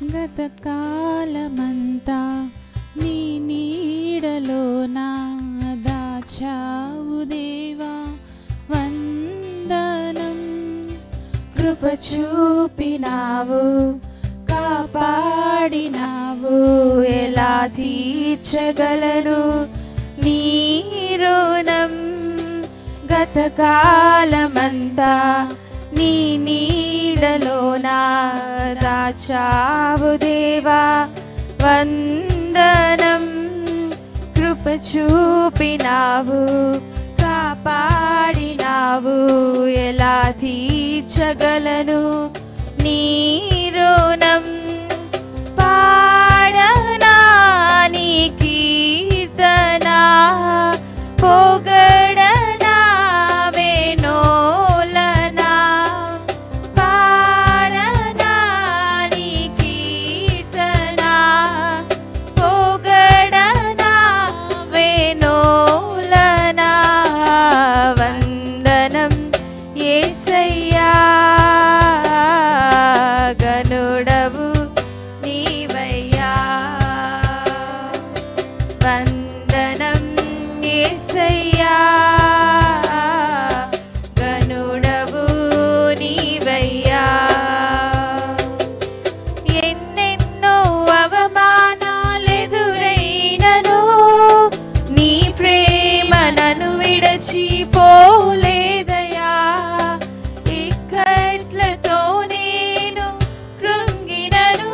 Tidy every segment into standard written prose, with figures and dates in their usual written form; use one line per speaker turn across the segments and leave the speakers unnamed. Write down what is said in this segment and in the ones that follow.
గతకాలమంతా నీ నీడలో నా దాచావు దేవా వందనం. కృప చూపినావు కాపాడినావు ఎలా తీర్చగలను నీ రుణం. గతకాలమంతా నీ నీడలో నా దాచావు దేవా వందనం. కృప చూపినావు కాపాడినావు ఎలా తీర్చగలను నీ రుణం. పాడనా నీ కీర్తన పొగడనా వేణోలనా. పాడనా నీ కీర్తన పొగడనా వేణోలనా. వందనం యేసయ్యా గనుడవు నీవయ్యా. వందనం యేసయ్యా గనుడవు నీవయ్యా. ఎన్నెన్నో అవమానాలెదురైనను నీ ప్రేమ నన్ను విడచిపోలేదయా. ఇక్కట్లతో నేను కృంగినను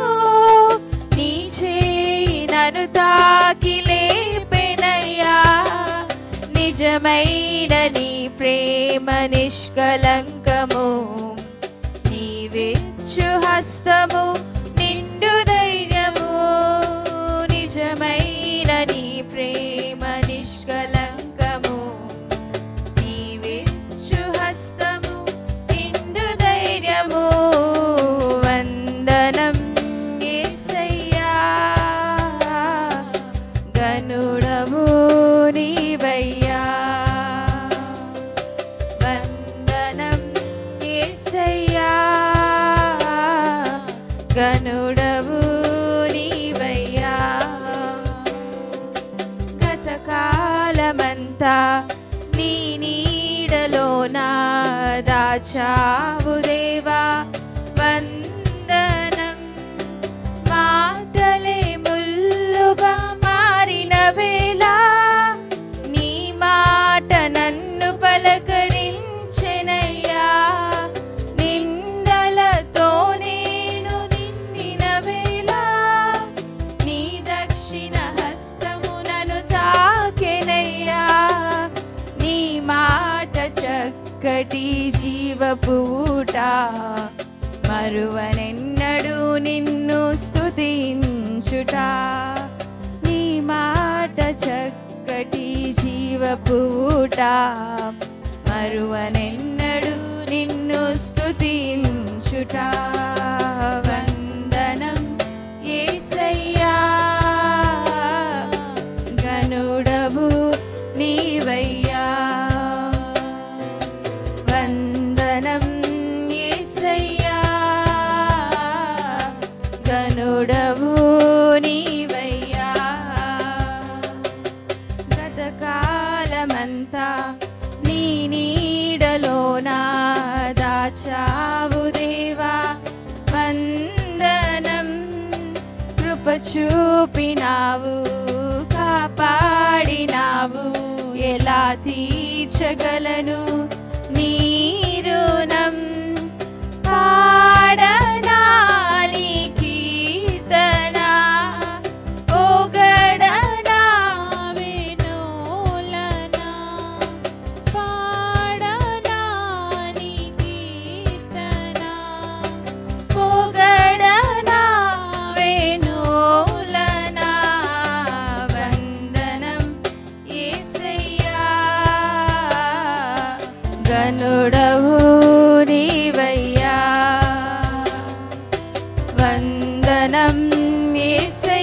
నీ చేయి నన్ను తాకి లేపెనయ్యా. నిజమైన నీ ప్రేమ నిష్కలంకము నీవిచ్చు హస్తము నిండు ధైర్యము. నిజమైన నీ ప్రేమ నిష్కలంకము నీవిచ్చు హస్తము నిండు ధైర్యము. వందనం యేసయ్యా గనుడవు నీవయ్యా. వందనం యేసయ్యా గనుడవు నీవయ్యా. గతకాలమంతా నీ నీడలో నా దాచావు దేవా వందనం. మాటలే ముల్లుగా మారిన వేళ నీ మాట నన్ను పలకరించెనయ్యా. నిందలతో నేను నిండిన వేళ నీ దక్షిణ హస్తము నన్ను తాకెనయ్యా. నీ మాట చక్కటి జీవపు ఊట మరువనెన్నడూ నిన్ను స్తుతించుట. నీ మాట చక్కటి జీవపు ఊట మరువనెన్నడూ నిన్ను స్తుతించుట. వందనం యేసయ్యా గనుడవు నీవయ్యా. వందనం యేసయ్యా గనుడవు నీవయ్యా. గతకాలమంతా నీ నీడలో నా దాచావు దేవా వందనం. కృప చూపినావు కాపాడినావు ఎలా తీర్చగలను నీ రుణం. పాడనా నీ కీర్తన పొగడనా వేణోలనా. పాడనా నీ కీర్తన పొగడనా వేణోలనా. వందనం యేసయ్యా గనుడవు నీవయ్యా. వందనం యేసయ్యా